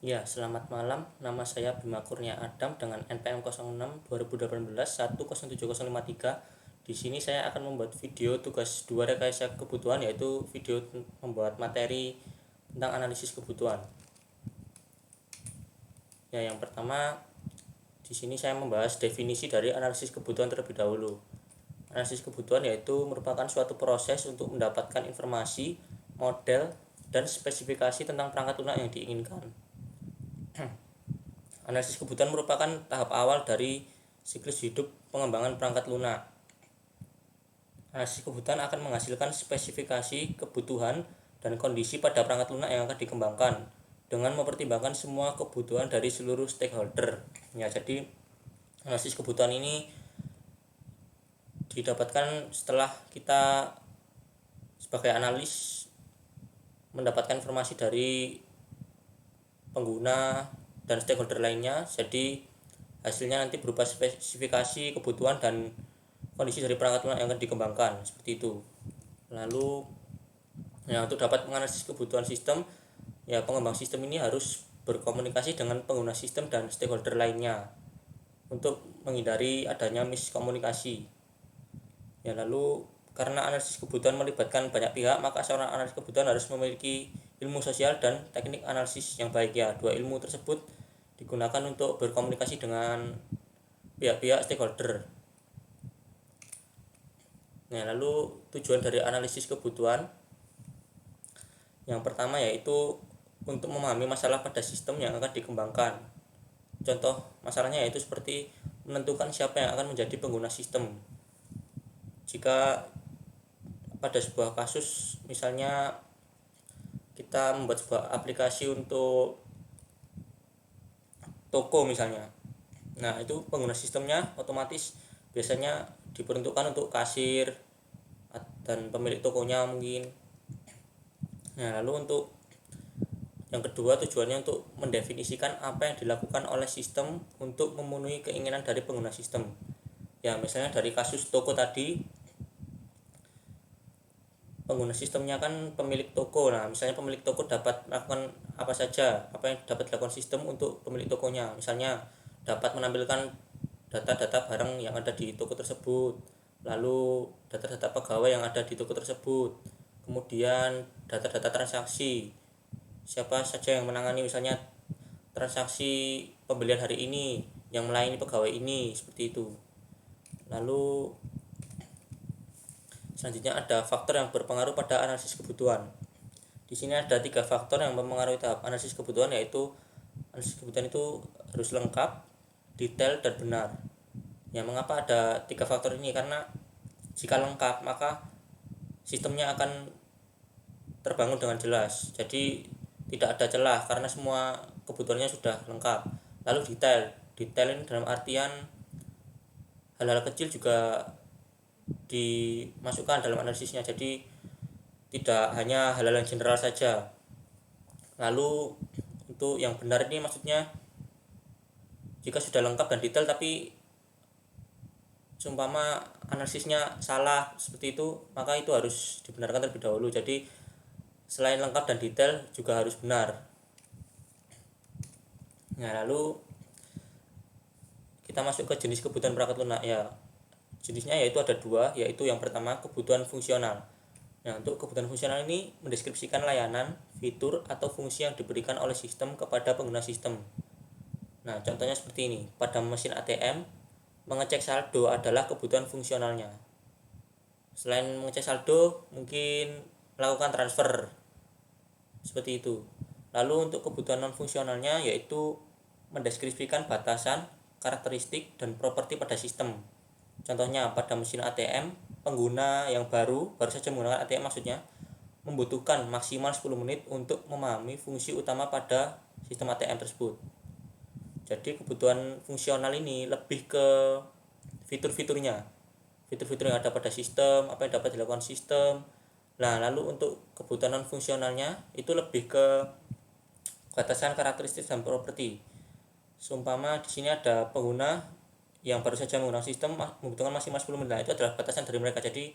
Ya, selamat malam. Nama saya Bima Kurnia Adam dengan NPM 06 2018 107053. Di sini saya akan membuat video tugas 2 rekayasa kebutuhan, yaitu video membuat materi tentang analisis kebutuhan. Ya, yang pertama di sini saya membahas definisi dari analisis kebutuhan terlebih dahulu. Analisis kebutuhan yaitu merupakan suatu proses untuk mendapatkan informasi, model, dan spesifikasi tentang perangkat lunak yang diinginkan. Analisis kebutuhan merupakan tahap awal dari siklus hidup pengembangan perangkat lunak. Analisis kebutuhan akan menghasilkan spesifikasi kebutuhan dan kondisi pada perangkat lunak yang akan dikembangkan dengan mempertimbangkan semua kebutuhan dari seluruh stakeholder. Ya, jadi analisis kebutuhan ini didapatkan setelah kita sebagai analis mendapatkan informasi dari pengguna dan stakeholder lainnya. Jadi hasilnya nanti berupa spesifikasi kebutuhan dan kondisi dari perangkat lunak yang akan dikembangkan, seperti itu. Lalu ya, untuk dapat menganalisis kebutuhan sistem, ya pengembang sistem ini harus berkomunikasi dengan pengguna sistem dan stakeholder lainnya untuk menghindari adanya miskomunikasi. Ya, lalu karena analisis kebutuhan melibatkan banyak pihak, maka seorang analis kebutuhan harus memiliki ilmu sosial dan teknik analisis yang baik. Ya, dua ilmu tersebut digunakan untuk berkomunikasi dengan pihak-pihak stakeholder. Nah, lalu tujuan dari analisis kebutuhan yang pertama yaitu untuk memahami masalah pada sistem yang akan dikembangkan. Contoh masalahnya yaitu seperti menentukan siapa yang akan menjadi pengguna sistem. Jika pada sebuah kasus misalnya kita membuat sebuah aplikasi untuk toko misalnya, nah itu pengguna sistemnya otomatis biasanya diperuntukkan untuk kasir dan pemilik tokonya mungkin. Nah, lalu untuk yang kedua, tujuannya untuk mendefinisikan apa yang dilakukan oleh sistem untuk memenuhi keinginan dari pengguna sistem. Ya, misalnya dari kasus toko tadi, pengguna sistemnya kan pemilik toko. Nah, misalnya pemilik toko dapat melakukan apa saja, apa yang dapat dilakukan sistem untuk pemilik tokonya. Misalnya dapat menampilkan data-data barang yang ada di toko tersebut, lalu data-data pegawai yang ada di toko tersebut, kemudian data-data transaksi, siapa saja yang menangani misalnya transaksi pembelian hari ini, yang melayani pegawai ini, seperti itu. Lalu selanjutnya ada faktor yang berpengaruh pada analisis kebutuhan. Di sini ada 3 faktor yang mempengaruhi tahap analisis kebutuhan, yaitu analisis kebutuhan itu harus lengkap, detail, dan benar. Ya, mengapa ada 3 faktor ini? Karena jika lengkap maka sistemnya akan terbangun dengan jelas. Jadi tidak ada celah karena semua kebutuhannya sudah lengkap. Lalu detail ini dalam artian hal-hal kecil juga dimasukkan dalam analisisnya. Jadi tidak hanya hal-hal yang general saja. Lalu untuk yang benar ini maksudnya jika sudah lengkap dan detail tapi seumpama analisisnya salah seperti itu, maka itu harus dibenarkan terlebih dahulu. Jadi selain lengkap dan detail juga harus benar. Nah, lalu kita masuk ke jenis kebutuhan perangkat lunak. Ya, jenisnya yaitu ada 2, yaitu yang pertama kebutuhan fungsional. Nah, untuk kebutuhan fungsional ini mendeskripsikan layanan, fitur, atau fungsi yang diberikan oleh sistem kepada pengguna sistem. Nah, contohnya seperti ini. Pada mesin ATM, mengecek saldo adalah kebutuhan fungsionalnya. Selain mengecek saldo, mungkin melakukan transfer, seperti itu. Lalu untuk kebutuhan non fungsionalnya yaitu mendeskripsikan batasan, karakteristik, dan properti pada sistem. Contohnya pada mesin ATM, pengguna yang baru saja menggunakan ATM maksudnya, membutuhkan maksimal 10 menit untuk memahami fungsi utama pada sistem ATM tersebut. Jadi kebutuhan fungsional ini lebih ke fitur-fiturnya, fitur-fitur yang ada pada sistem, apa yang dapat dilakukan sistem. Nah, lalu untuk kebutuhan non fungsionalnya itu lebih ke batasan, karakteristik, dan properti. Seumpama di sini ada pengguna yang baru saja menggunakan sistem membutuhkan maksimal 10 menit. Nah, itu adalah batasan dari mereka. Jadi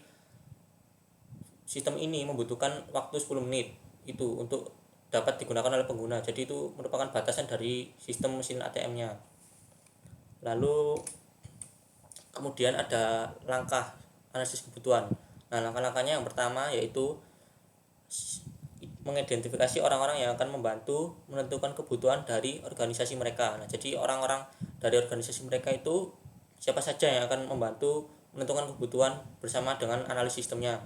sistem ini membutuhkan waktu 10 menit itu untuk dapat digunakan oleh pengguna. Jadi itu merupakan batasan dari sistem mesin ATM-nya. Lalu kemudian ada langkah analisis kebutuhan. Nah, langkah-langkahnya yang pertama yaitu mengidentifikasi orang-orang yang akan membantu menentukan kebutuhan dari organisasi mereka. Nah, jadi orang-orang dari organisasi mereka itu siapa saja yang akan membantu menentukan kebutuhan bersama dengan analis sistemnya.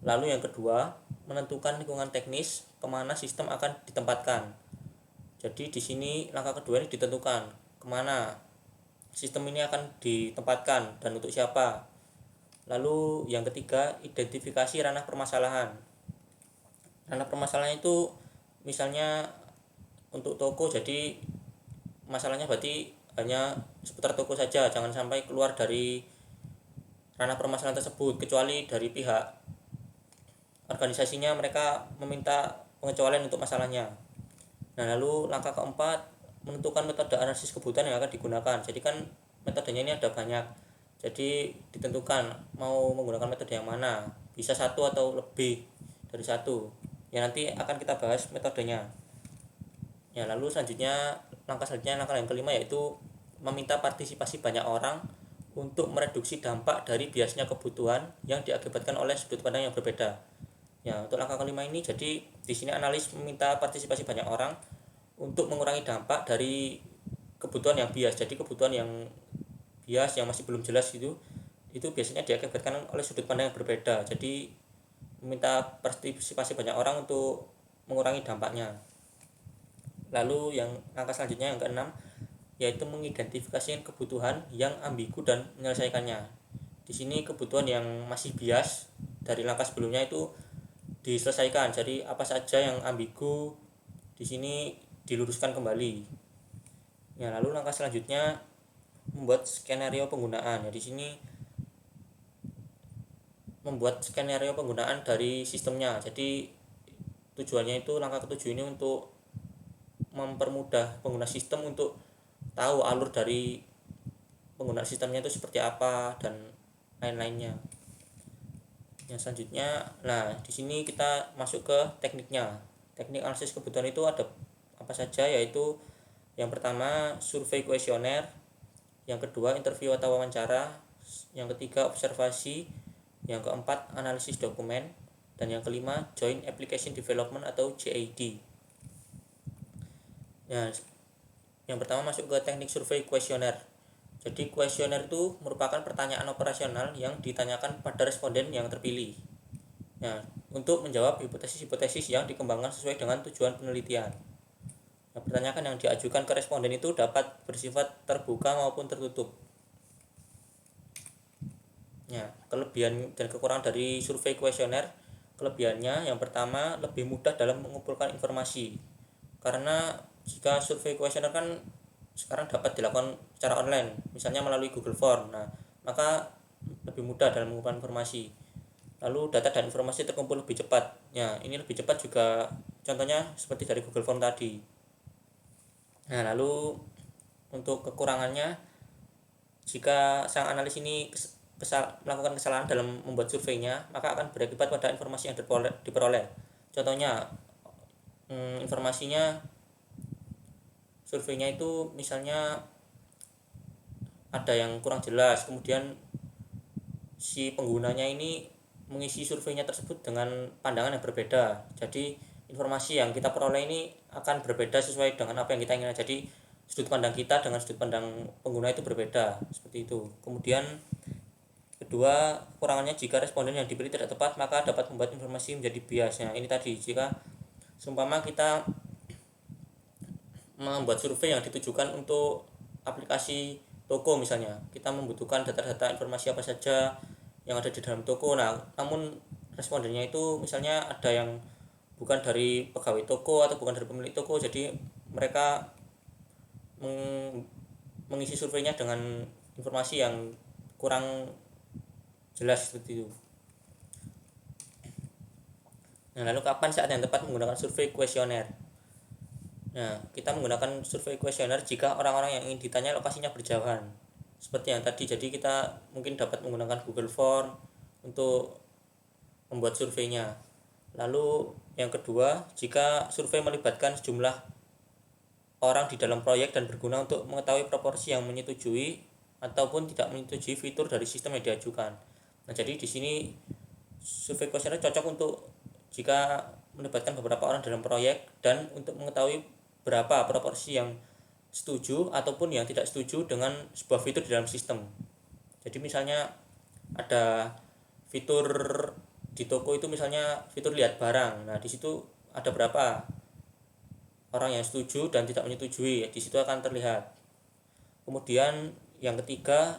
Lalu yang kedua, menentukan lingkungan teknis kemana sistem akan ditempatkan. Jadi di sini langkah kedua ini ditentukan kemana sistem ini akan ditempatkan dan untuk siapa. Lalu yang ketiga, identifikasi ranah permasalahan. Ranah permasalahan itu misalnya untuk toko, jadi masalahnya berarti hanya seputar toko saja, jangan sampai keluar dari ranah permasalahan tersebut, kecuali dari pihak organisasinya mereka meminta pengecualian untuk masalahnya. Nah, lalu langkah keempat, menentukan metode analisis kebutuhan yang akan digunakan. Jadi kan metodenya ini ada banyak, jadi ditentukan mau menggunakan metode yang mana, bisa satu atau lebih dari satu ya, nanti akan kita bahas metodenya ya. Lalu langkah yang kelima yaitu meminta partisipasi banyak orang untuk mereduksi dampak dari biasnya kebutuhan yang diakibatkan oleh sudut pandang yang berbeda ya. Untuk langkah kelima ini, jadi di sini analis meminta partisipasi banyak orang untuk mengurangi dampak dari kebutuhan yang bias. Jadi kebutuhan yang bias yang masih belum jelas itu biasanya diakibatkan oleh sudut pandang yang berbeda. Jadi meminta partisipasi banyak orang untuk mengurangi dampaknya. Lalu yang langkah selanjutnya yang keenam yaitu mengidentifikasi kebutuhan yang ambigu dan menyelesaikannya. Di sini kebutuhan yang masih bias dari langkah sebelumnya itu diselesaikan. Jadi apa saja yang ambigu di sini diluruskan kembali. Ya, lalu langkah selanjutnya membuat skenario penggunaan. Ya, di sini membuat skenario penggunaan dari sistemnya. Jadi tujuannya itu langkah ketujuh ini untuk mempermudah pengguna sistem untuk tahu alur dari penggunaan sistemnya itu seperti apa dan lain-lainnya. Yang selanjutnya, nah di sini kita masuk ke tekniknya. Teknik analisis kebutuhan itu ada apa saja, yaitu yang pertama survei kuesioner, yang kedua interview atau wawancara, yang ketiga observasi, yang keempat analisis dokumen, dan yang kelima joint application development atau JAD. Ya, yang pertama masuk ke teknik survei kuesioner. Jadi kuesioner itu merupakan pertanyaan operasional yang ditanyakan pada responden yang terpilih. Nah, untuk menjawab hipotesis-hipotesis yang dikembangkan sesuai dengan tujuan penelitian. Nah, pertanyaan yang diajukan ke responden itu dapat bersifat terbuka maupun tertutup. Ya, kelebihan dan kekurangan dari survei kuesioner. Kelebihannya yang pertama lebih mudah dalam mengumpulkan informasi. Karena jika survei kuesioner kan sekarang dapat dilakukan secara online, misalnya melalui Google Form. Nah, maka lebih mudah dalam mengumpulkan informasi. Lalu data dan informasi terkumpul lebih cepat. Ya, ini lebih cepat juga contohnya seperti dari Google Form tadi. Nah, lalu untuk kekurangannya, jika sang analis ini melakukan kesalahan dalam membuat surveinya, maka akan berakibat pada informasi yang diperoleh. Contohnya, informasinya surveinya itu misalnya ada yang kurang jelas, kemudian si penggunanya ini mengisi surveinya tersebut dengan pandangan yang berbeda. Jadi informasi yang kita peroleh ini akan berbeda sesuai dengan apa yang kita inginkan. Jadi sudut pandang kita dengan sudut pandang pengguna itu berbeda, seperti itu. Kemudian kedua, kekurangannya jika responden yang dipilih tidak tepat, maka dapat membuat informasi menjadi biasnya. Ini tadi, jika seumpama kita membuat survei yang ditujukan untuk aplikasi toko misalnya, kita membutuhkan data-data informasi apa saja yang ada di dalam toko. Nah, namun respondennya itu misalnya ada yang bukan dari pegawai toko atau bukan dari pemilik toko, jadi mereka mengisi surveinya dengan informasi yang kurang jelas seperti itu. Nah, lalu kapan saat yang tepat menggunakan survei kuesioner? Nah, kita menggunakan survei kuesioner jika orang-orang yang ingin ditanya lokasinya berjauhan. Seperti yang tadi, jadi kita mungkin dapat menggunakan Google Form untuk membuat surveinya. Lalu yang kedua, jika survei melibatkan sejumlah orang di dalam proyek dan berguna untuk mengetahui proporsi yang menyetujui ataupun tidak menyetujui fitur dari sistem yang diajukan. Nah, jadi di sini survei kuesioner cocok untuk jika melibatkan beberapa orang dalam proyek dan untuk mengetahui berapa proporsi yang setuju ataupun yang tidak setuju dengan sebuah fitur di dalam sistem. Jadi misalnya ada fitur di toko itu, misalnya fitur lihat barang. Nah, di situ ada berapa orang yang setuju dan tidak menyetujui, di situ akan terlihat. Kemudian yang ketiga,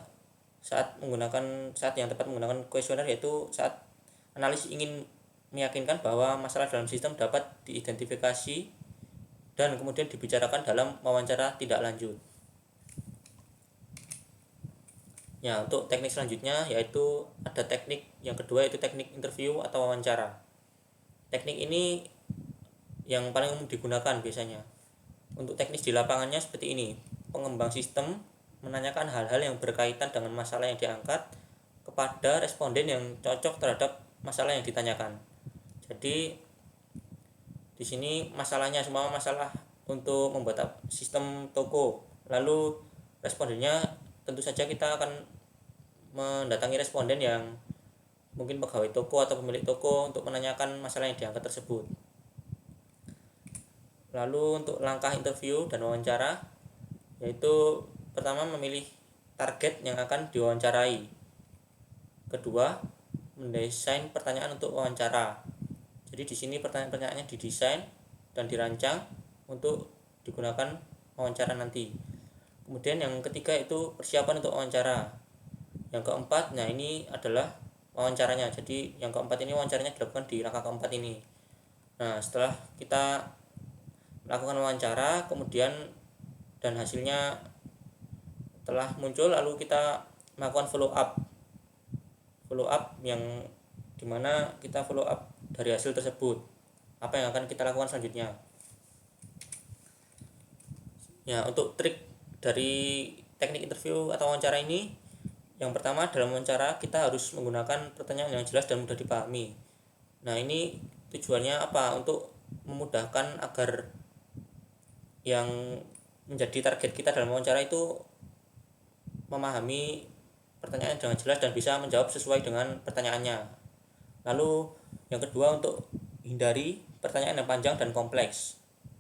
saat yang tepat menggunakan kuesioner, yaitu saat analis ingin meyakinkan bahwa masalah dalam sistem dapat diidentifikasi dan kemudian dibicarakan dalam wawancara tindak lanjut. Ya, untuk teknik selanjutnya yaitu ada teknik yang kedua, yaitu teknik interview atau wawancara. Teknik ini yang paling umum digunakan biasanya. Untuk teknis di lapangannya seperti ini. Pengembang sistem menanyakan hal-hal yang berkaitan dengan masalah yang diangkat kepada responden yang cocok terhadap masalah yang ditanyakan. Jadi di sini masalahnya semua masalah untuk membuat sistem toko. Lalu respondennya tentu saja kita akan mendatangi responden yang mungkin pegawai toko atau pemilik toko untuk menanyakan masalah yang diangkat tersebut. Lalu untuk langkah interview dan wawancara, yaitu pertama memilih target yang akan diwawancarai. Kedua, mendesain pertanyaan untuk wawancara. Jadi di sini pertanyaan-pertanyaannya didesain dan dirancang untuk digunakan wawancara nanti. Kemudian yang ketiga itu persiapan untuk wawancara. Yang keempat, nah ini adalah wawancaranya. Jadi yang keempat ini wawancaranya dilakukan di langkah keempat ini. Nah, setelah kita melakukan wawancara kemudian dan hasilnya telah muncul, lalu kita melakukan follow up yang dimana kita follow up dari hasil tersebut, apa yang akan kita lakukan selanjutnya. Ya, untuk trik dari teknik interview atau wawancara ini, yang pertama dalam wawancara kita harus menggunakan pertanyaan yang jelas dan mudah dipahami. Nah, ini tujuannya apa? Untuk memudahkan agar yang menjadi target kita dalam wawancara itu memahami pertanyaan dengan jelas dan bisa menjawab sesuai dengan pertanyaannya. Lalu yang kedua, untuk hindari pertanyaan yang panjang dan kompleks.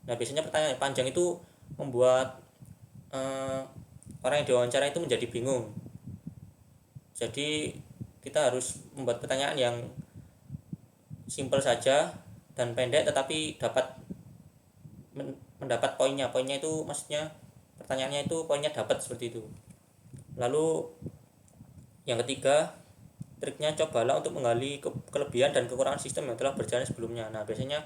Nah, biasanya pertanyaan yang panjang itu membuat orang yang diwawancara itu menjadi bingung. Jadi kita harus membuat pertanyaan yang simpel saja dan pendek tetapi dapat mendapat poinnya. Poinnya itu maksudnya pertanyaannya itu poinnya dapat, seperti itu. Lalu yang ketiga, triknya cobalah untuk menggali kelebihan dan kekurangan sistem yang telah berjalan sebelumnya. Nah, biasanya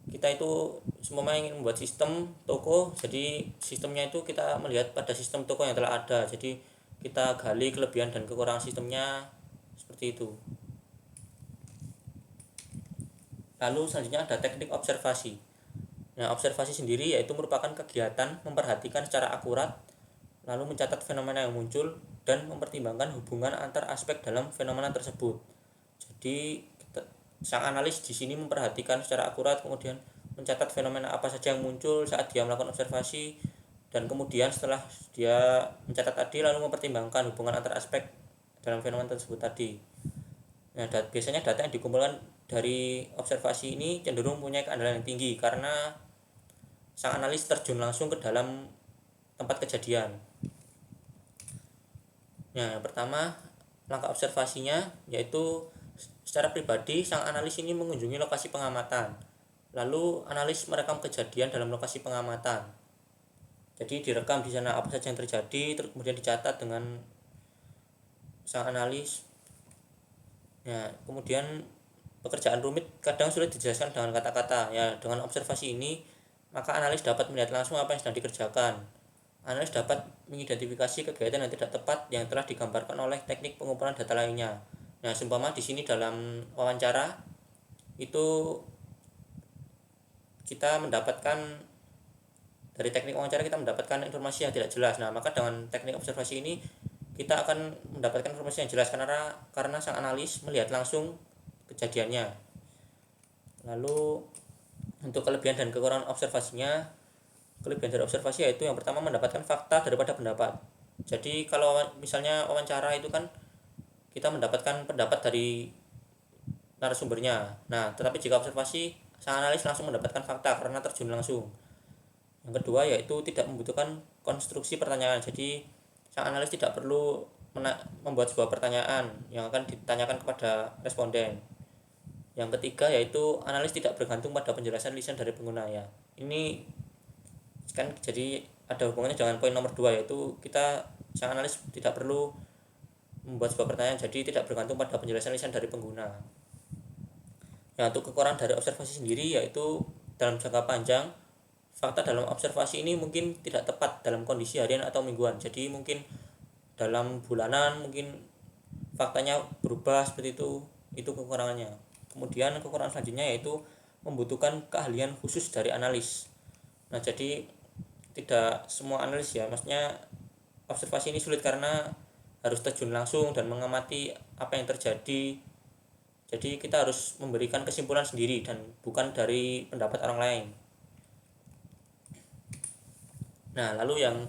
kita itu semua ingin membuat sistem toko, jadi sistemnya itu kita melihat pada sistem toko yang telah ada. Jadi kita gali kelebihan dan kekurangan sistemnya, seperti itu. Lalu selanjutnya ada teknik observasi. Nah, observasi sendiri yaitu merupakan kegiatan memperhatikan secara akurat, lalu mencatat fenomena yang muncul dan mempertimbangkan hubungan antar aspek dalam fenomena tersebut. Jadi sang analis di sini memperhatikan secara akurat, kemudian mencatat fenomena apa saja yang muncul saat dia melakukan observasi, dan kemudian setelah dia mencatat tadi lalu mempertimbangkan hubungan antar aspek dalam fenomena tersebut tadi. Nah, biasanya data yang dikumpulkan dari observasi ini cenderung punya keandalan yang tinggi karena sang analis terjun langsung ke dalam tempat kejadian. Yang pertama, langkah observasinya yaitu secara pribadi sang analis ini mengunjungi lokasi pengamatan. Lalu analis merekam kejadian dalam lokasi pengamatan. Jadi direkam di sana apa saja yang terjadi, terus kemudian dicatat dengan sang analis. Ya, kemudian pekerjaan rumit kadang sulit dijelaskan dengan kata-kata. Ya, dengan observasi ini maka analis dapat melihat langsung apa yang sedang dikerjakan. Analis dapat mengidentifikasi kegiatan yang tidak tepat yang telah digambarkan oleh teknik pengumpulan data lainnya. Nah, seumpama di sini dalam wawancara itu kita mendapatkan dari teknik wawancara kita mendapatkan informasi yang tidak jelas. Nah, maka dengan teknik observasi ini kita akan mendapatkan informasi yang jelas karena sang analis melihat langsung kejadiannya. Lalu untuk kelebihan dan kekurangan observasinya, kelebihan dari observasi yaitu yang pertama mendapatkan fakta daripada pendapat. Jadi kalau misalnya wawancara itu kan kita mendapatkan pendapat dari narasumbernya. Nah, tetapi jika observasi, sang analis langsung mendapatkan fakta karena terjun langsung. Yang kedua yaitu tidak membutuhkan konstruksi pertanyaan. Jadi sang analis tidak perlu membuat sebuah pertanyaan yang akan ditanyakan kepada responden. Yang ketiga yaitu analis tidak bergantung pada penjelasan lisan dari pengguna ya. Ini kan jadi ada hubungannya dengan poin nomor 2 yaitu sang analis tidak perlu membuat sebuah pertanyaan, jadi tidak bergantung pada penjelasan lisan dari pengguna. Yang untuk kekurangan dari observasi sendiri yaitu dalam jangka panjang fakta dalam observasi ini mungkin tidak tepat dalam kondisi harian atau mingguan. Jadi mungkin dalam bulanan mungkin faktanya berubah seperti itu. Itu kekurangannya. Kemudian kekurangan selanjutnya yaitu membutuhkan keahlian khusus dari analis. Nah, jadi tidak semua analis ya, maksudnya observasi ini sulit karena harus terjun langsung dan mengamati apa yang terjadi. Jadi kita harus memberikan kesimpulan sendiri dan bukan dari pendapat orang lain. Nah, lalu yang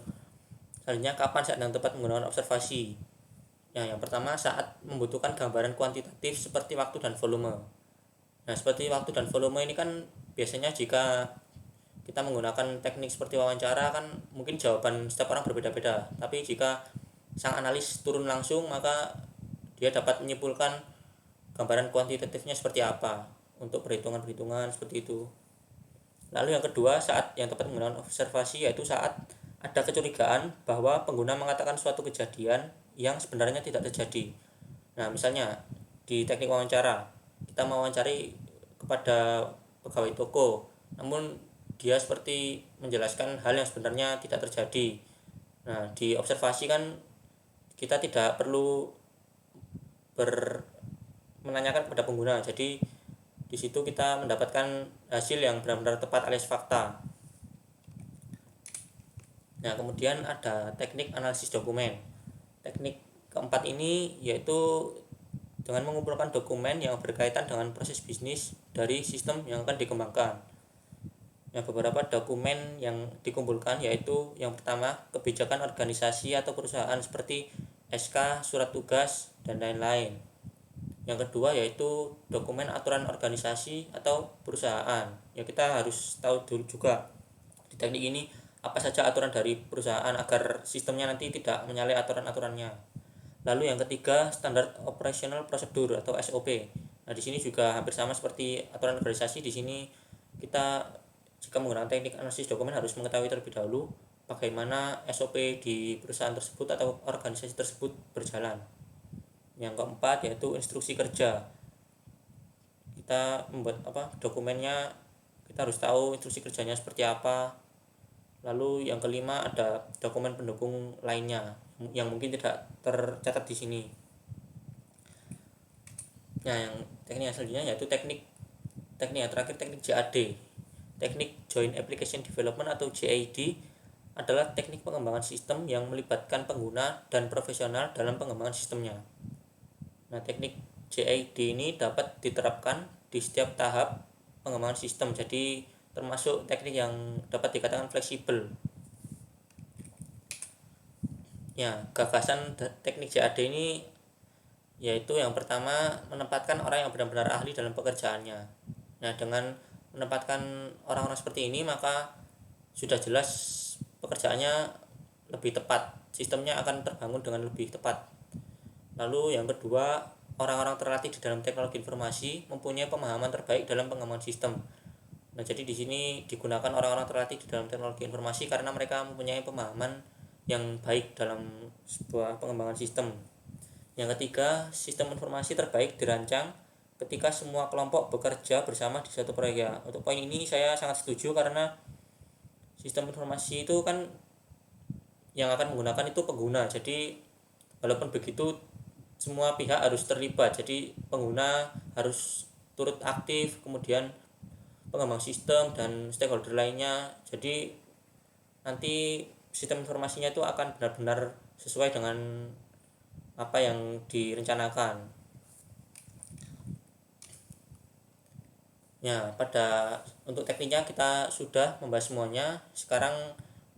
selanjutnya kapan saat yang tepat menggunakan observasi? Nah, yang pertama saat membutuhkan gambaran kuantitatif seperti waktu dan volume. Nah, seperti waktu dan volume ini kan biasanya jika kita menggunakan teknik seperti wawancara kan mungkin jawaban setiap orang berbeda-beda. Tapi jika sang analis turun langsung maka dia dapat menyimpulkan gambaran kuantitatifnya seperti apa untuk perhitungan-perhitungan seperti itu. Lalu yang kedua saat yang tepat menggunakan observasi yaitu saat ada kecurigaan bahwa pengguna mengatakan suatu kejadian yang sebenarnya tidak terjadi. Nah, misalnya di teknik wawancara kita mewawancari kepada pegawai toko, namun dia seperti menjelaskan hal yang sebenarnya tidak terjadi. Nah, di observasi kan kita tidak perlu menanyakan kepada pengguna. Jadi di situ kita mendapatkan hasil yang benar-benar tepat alias fakta. Nah, kemudian ada teknik analisis dokumen. Teknik keempat ini yaitu dengan mengumpulkan dokumen yang berkaitan dengan proses bisnis dari sistem yang akan dikembangkan. Nah, beberapa dokumen yang dikumpulkan yaitu yang pertama kebijakan organisasi atau perusahaan seperti SK, surat tugas, dan lain-lain. Yang kedua yaitu dokumen aturan organisasi atau perusahaan. Ya, kita harus tahu dulu juga di teknik ini apa saja aturan dari perusahaan agar sistemnya nanti tidak menyalahi aturan-aturannya. Lalu yang ketiga standar operational procedure atau SOP. Nah, di sini juga hampir sama seperti aturan organisasi. Di sini kita jika menggunakan teknik analisis dokumen harus mengetahui terlebih dahulu bagaimana SOP di perusahaan tersebut atau organisasi tersebut berjalan. Yang keempat yaitu instruksi kerja. Kita membuat dokumennya, kita harus tahu instruksi kerjanya seperti apa. Lalu yang kelima ada dokumen pendukung lainnya yang mungkin tidak tercatat di sini. Nah, yang teknik yang selanjutnya yaitu teknik yang terakhir, teknik JAD. Teknik Joint Application Development atau JAD adalah teknik pengembangan sistem yang melibatkan pengguna dan profesional dalam pengembangan sistemnya. Nah, teknik JAD ini dapat diterapkan di setiap tahap pengembangan sistem. Jadi termasuk teknik yang dapat dikatakan fleksibel. Ya, gagasan teknik JAD ini yaitu yang pertama menempatkan orang yang benar-benar ahli dalam pekerjaannya. Nah, dengan menempatkan orang-orang seperti ini maka sudah jelas pekerjaannya lebih tepat, sistemnya akan terbangun dengan lebih tepat. Lalu yang kedua, orang-orang terlatih di dalam teknologi informasi mempunyai pemahaman terbaik dalam pengembangan sistem. Nah, jadi di sini digunakan orang-orang terlatih di dalam teknologi informasi karena mereka mempunyai pemahaman yang baik dalam sebuah pengembangan sistem. Yang ketiga, sistem informasi terbaik dirancang ketika semua kelompok bekerja bersama di suatu proyek ya. Untuk poin ini saya sangat setuju karena sistem informasi itu kan yang akan menggunakan itu pengguna. Jadi walaupun begitu semua pihak harus terlibat, jadi pengguna harus turut aktif, kemudian pengembang sistem dan stakeholder lainnya. Jadi nanti sistem informasinya itu akan benar-benar sesuai dengan apa yang direncanakan. Ya, untuk tekniknya kita sudah membahas semuanya. Sekarang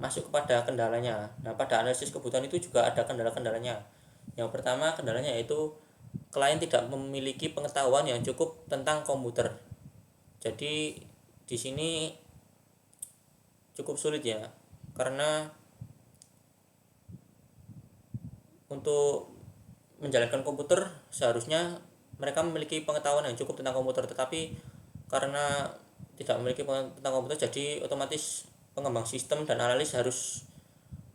masuk kepada kendalanya. Nah, pada analisis kebutuhan itu juga ada kendala-kendalanya. Yang pertama kendalanya yaitu klien tidak memiliki pengetahuan yang cukup tentang komputer. Jadi di sini cukup sulit ya, karena untuk menjalankan komputer seharusnya mereka memiliki pengetahuan yang cukup tentang komputer, tetapi karena tidak memiliki pengetahuan tentang komputer, jadi otomatis pengembang sistem dan analis harus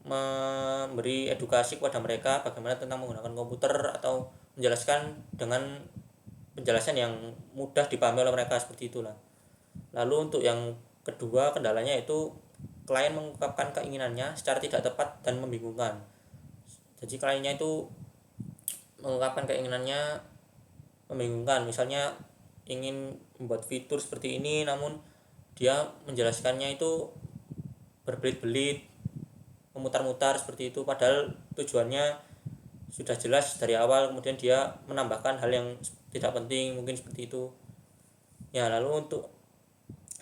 memberi edukasi kepada mereka bagaimana tentang menggunakan komputer, atau menjelaskan dengan penjelasan yang mudah dipahami oleh mereka, seperti itulah. Lalu untuk yang kedua kendalanya itu klien mengungkapkan keinginannya secara tidak tepat dan membingungkan. Jadi kliennya itu mengungkapkan keinginannya membingungkan, misalnya ingin membuat fitur seperti ini namun dia menjelaskannya itu berbelit-belit, memutar-mutar seperti itu, padahal tujuannya sudah jelas dari awal, kemudian dia menambahkan hal yang tidak penting, mungkin seperti itu ya. Lalu untuk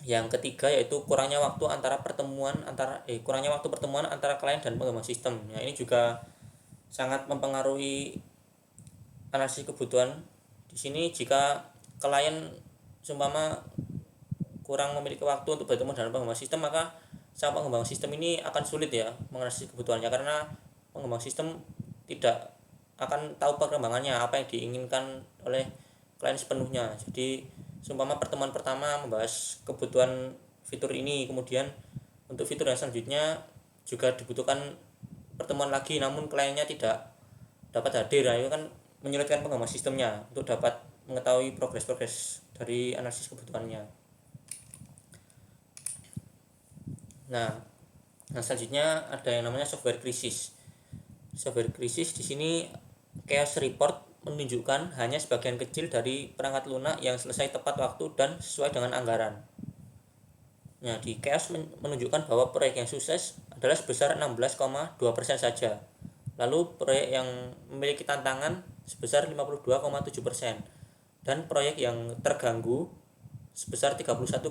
yang ketiga yaitu kurangnya waktu pertemuan antara klien dan pengembang sistem. Ya, ini juga sangat mempengaruhi analisis kebutuhan. Di sini jika klien seumpama kurang memiliki waktu untuk bertemu dengan pengembang sistem, maka sang pengembang sistem ini akan sulit ya menganalisis kebutuhannya, karena pengembang sistem tidak akan tahu perkembangannya, apa yang diinginkan oleh klien sepenuhnya. Jadi seumpama pertemuan pertama membahas kebutuhan fitur ini, kemudian untuk fitur yang selanjutnya juga dibutuhkan pertemuan lagi namun kliennya tidak dapat hadir. Nah, itu kan menyulitkan pengembang sistemnya untuk dapat mengetahui progres dari analisis kebutuhannya. Nah, selanjutnya ada yang namanya software krisis. Software krisis di sini chaos report menunjukkan hanya sebagian kecil dari perangkat lunak yang selesai tepat waktu dan sesuai dengan anggaran. Nah, di chaos menunjukkan bahwa proyek yang sukses adalah sebesar 16,2% saja. Lalu proyek yang memiliki tantangan sebesar 52,7%, dan proyek yang terganggu sebesar 31,1%.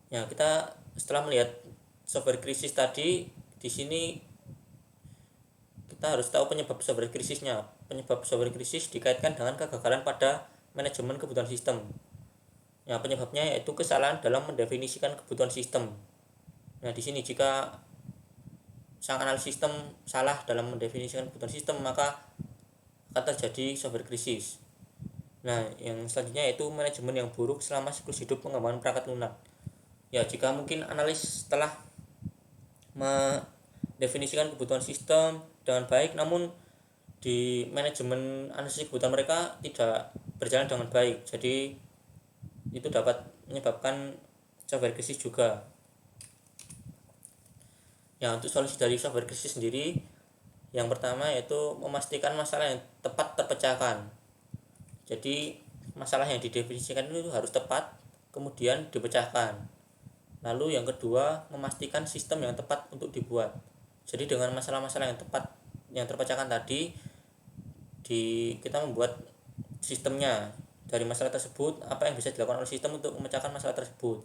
Ya, kita setelah melihat software krisis tadi, di sini kita harus tahu penyebab software krisisnya. Penyebab software krisis dikaitkan dengan kegagalan pada manajemen kebutuhan sistem. Ya, penyebabnya yaitu kesalahan dalam mendefinisikan kebutuhan sistem. Nah, di sini jika sang analis sistem salah dalam mendefinisikan kebutuhan sistem, maka akan terjadi software krisis. Nah, yang selanjutnya yaitu manajemen yang buruk selama siklus hidup pengembangan perangkat lunak. Ya, jika mungkin analis telah mendefinisikan kebutuhan sistem dengan baik, namun di manajemen analisis kebutuhan mereka tidak berjalan dengan baik, jadi itu dapat menyebabkan software krisis juga. Ya, untuk solusi dari software krisis sendiri, yang pertama yaitu memastikan masalah yang tepat terpecahkan. Jadi masalah yang didefinisikan itu harus tepat, kemudian dipecahkan. Lalu yang kedua, memastikan sistem yang tepat untuk dibuat. Jadi dengan masalah-masalah yang tepat yang terpecahkan tadi, kita membuat sistemnya dari masalah tersebut, apa yang bisa dilakukan oleh sistem untuk memecahkan masalah tersebut.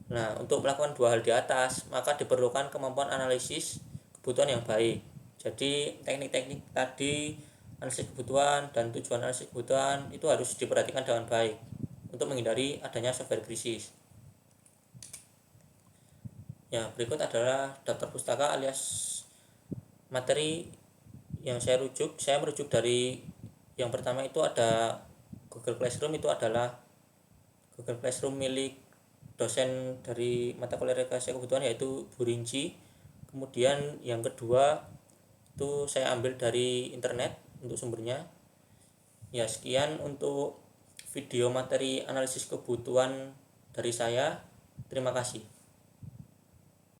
Nah, untuk melakukan dua hal di atas, maka diperlukan kemampuan analisis kebutuhan yang baik. Jadi teknik-teknik tadi, analisis kebutuhan dan tujuan analisis kebutuhan itu harus diperhatikan dengan baik untuk menghindari adanya software krisis. Ya, berikut adalah daftar pustaka alias materi yang saya merujuk dari yang pertama itu ada Google Classroom. Itu adalah Google Classroom milik dosen dari mata kuliah rekayasa kebutuhan yaitu Bu Rinci. Kemudian yang kedua itu saya ambil dari internet untuk sumbernya. Ya, sekian untuk video materi analisis kebutuhan dari saya. Terima kasih.